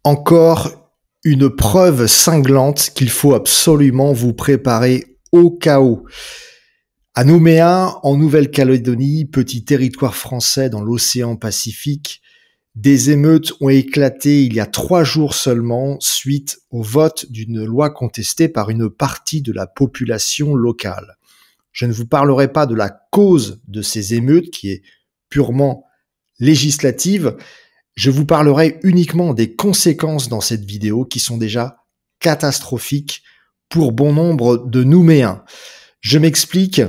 Encore une preuve cinglante qu'il faut absolument vous préparer au chaos. À Nouméa, en Nouvelle-Calédonie, petit territoire français dans l'océan Pacifique, des émeutes ont éclaté il y a 3 jours seulement suite au vote d'une loi contestée par une partie de la population locale. Je ne vous parlerai pas de la cause de ces émeutes qui est purement législative. Je vous parlerai uniquement des conséquences dans cette vidéo qui sont déjà catastrophiques pour bon nombre de Nouméens. Je m'explique,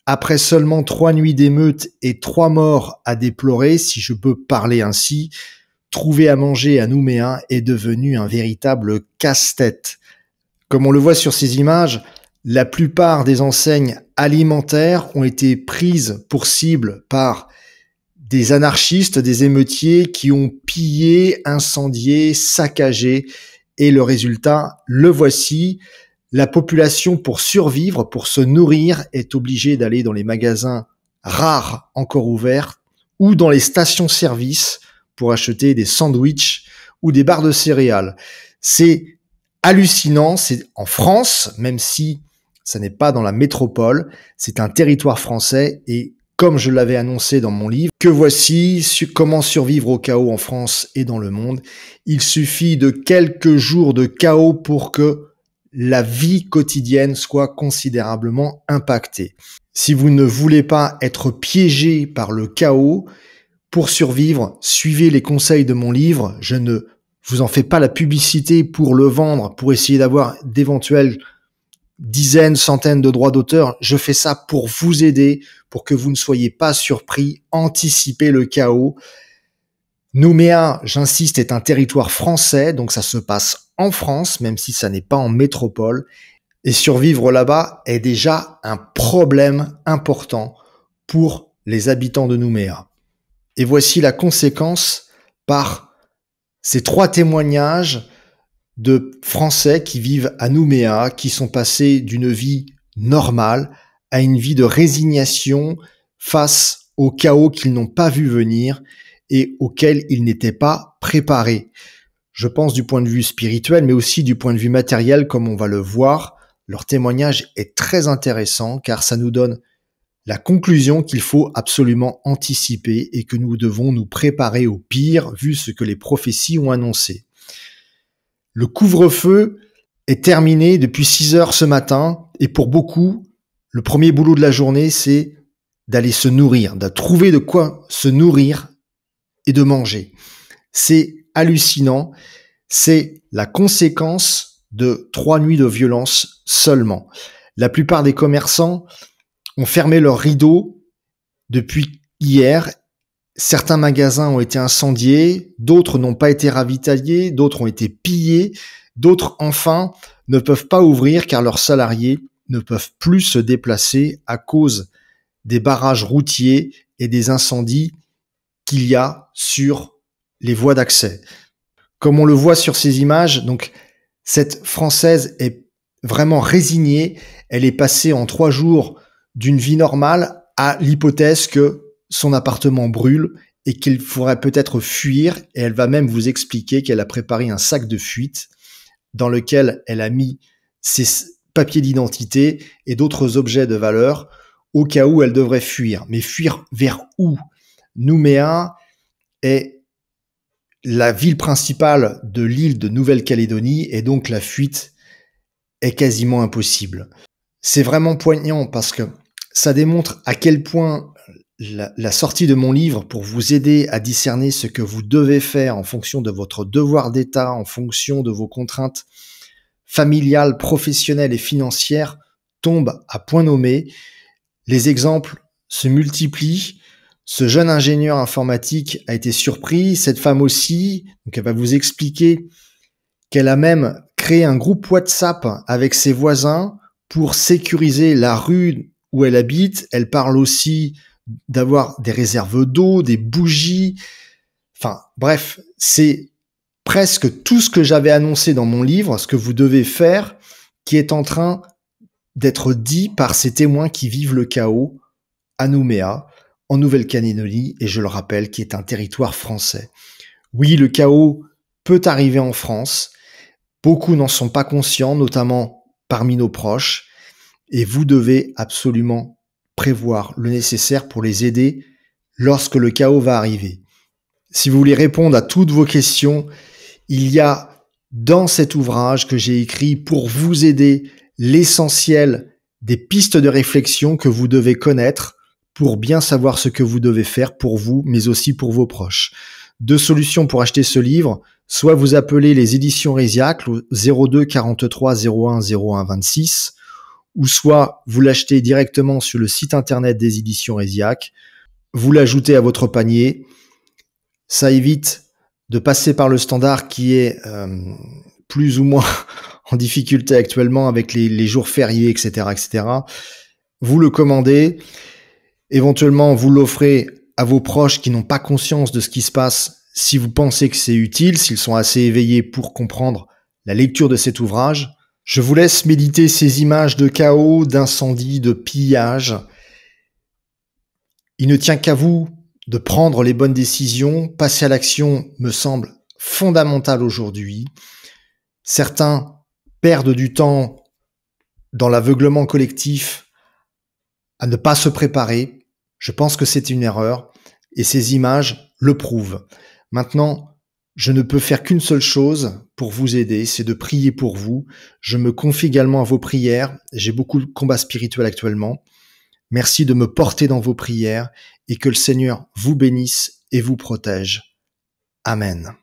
après seulement 3 nuits d'émeutes et 3 morts à déplorer, si je peux parler ainsi, trouver à manger à Nouméa est devenu un véritable casse-tête. Comme on le voit sur ces images, la plupart des enseignes alimentaires ont été prises pour cible par des anarchistes, des émeutiers qui ont pillé, incendié, saccagé, et le résultat, le voici. La population, pour survivre, pour se nourrir, est obligée d'aller dans les magasins rares encore ouverts ou dans les stations-service pour acheter des sandwichs ou des barres de céréales. C'est hallucinant, c'est en France, même si ça n'est pas dans la métropole, c'est un territoire français et comme je l'avais annoncé dans mon livre, que voici comment survivre au chaos en France et dans le monde. Il suffit de quelques jours de chaos pour que la vie quotidienne soit considérablement impactée. Si vous ne voulez pas être piégé par le chaos, pour survivre, suivez les conseils de mon livre. Je ne vous en fais pas la publicité pour le vendre, pour essayer d'avoir d'éventuels dizaines, centaines de droits d'auteur. Je fais ça pour vous aider, pour que vous ne soyez pas surpris, anticiper le chaos. Nouméa, j'insiste, est un territoire français, donc ça se passe en France, même si ça n'est pas en métropole. Et survivre là-bas est déjà un problème important pour les habitants de Nouméa. Et voici la conséquence par ces 3 témoignages de Français qui vivent à Nouméa, qui sont passés d'une vie normale à une vie de résignation face au chaos qu'ils n'ont pas vu venir et auquel ils n'étaient pas préparés. Je pense du point de vue spirituel, mais aussi du point de vue matériel, comme on va le voir. Leur témoignage est très intéressant car ça nous donne la conclusion qu'il faut absolument anticiper et que nous devons nous préparer au pire, vu ce que les prophéties ont annoncé. Le couvre-feu est terminé depuis 6 heures ce matin et pour beaucoup, le premier boulot de la journée, c'est d'aller se nourrir, de trouver de quoi se nourrir et de manger. C'est hallucinant. C'est la conséquence de 3 nuits de violence seulement. La plupart des commerçants ont fermé leurs rideaux depuis hier. Certains magasins ont été incendiés, d'autres n'ont pas été ravitaillés, d'autres ont été pillés, d'autres enfin ne peuvent pas ouvrir car leurs salariés ne peuvent plus se déplacer à cause des barrages routiers et des incendies qu'il y a sur les voies d'accès. Comme on le voit sur ces images, donc cette Française est vraiment résignée. Elle est passée en 3 jours d'une vie normale à l'hypothèse que son appartement brûle et qu'il faudrait peut-être fuir. Et elle va même vous expliquer qu'elle a préparé un sac de fuite dans lequel elle a mis ses papiers d'identité et d'autres objets de valeur au cas où elle devrait fuir. Mais fuir vers où? Nouméa est la ville principale de l'île de Nouvelle-Calédonie et donc la fuite est quasiment impossible. C'est vraiment poignant parce que ça démontre à quel point la sortie de mon livre pour vous aider à discerner ce que vous devez faire en fonction de votre devoir d'État, en fonction de vos contraintes familiales, professionnelles et financières tombe à point nommé. Les exemples se multiplient. Ce jeune ingénieur informatique a été surpris, cette femme aussi, donc elle va vous expliquer qu'elle a même créé un groupe WhatsApp avec ses voisins pour sécuriser la rue où elle habite. Elle parle aussi d'avoir des réserves d'eau, des bougies. Enfin, bref, c'est presque tout ce que j'avais annoncé dans mon livre, ce que vous devez faire, qui est en train d'être dit par ces témoins qui vivent le chaos à Nouméa, en Nouvelle-Calédonie, et je le rappelle, qui est un territoire français. Oui, le chaos peut arriver en France. Beaucoup n'en sont pas conscients, notamment parmi nos proches, et vous devez absolument prévoir le nécessaire pour les aider lorsque le chaos va arriver. Si vous voulez répondre à toutes vos questions, il y a dans cet ouvrage que j'ai écrit pour vous aider l'essentiel des pistes de réflexion que vous devez connaître pour bien savoir ce que vous devez faire pour vous, mais aussi pour vos proches. 2 solutions pour acheter ce livre. Soit vous appelez les éditions Résiac au 02 43 01 01 26, ou soit vous l'achetez directement sur le site internet des éditions Résiac. Vous l'ajoutez à votre panier. Ça évite de passer par le standard qui est plus ou moins en difficulté actuellement avec les jours fériés, etc., etc. Vous le commandez. Éventuellement, vous l'offrez à vos proches qui n'ont pas conscience de ce qui se passe si vous pensez que c'est utile, s'ils sont assez éveillés pour comprendre la lecture de cet ouvrage. Je vous laisse méditer ces images de chaos, d'incendie, de pillage. Il ne tient qu'à vous de prendre les bonnes décisions. Passer à l'action me semble fondamental aujourd'hui. Certains perdent du temps dans l'aveuglement collectif à ne pas se préparer. Je pense que c'est une erreur et ces images le prouvent. Maintenant, je ne peux faire qu'une seule chose pour vous aider, c'est de prier pour vous. Je me confie également à vos prières. J'ai beaucoup de combats spirituels actuellement. Merci de me porter dans vos prières et que le Seigneur vous bénisse et vous protège. Amen.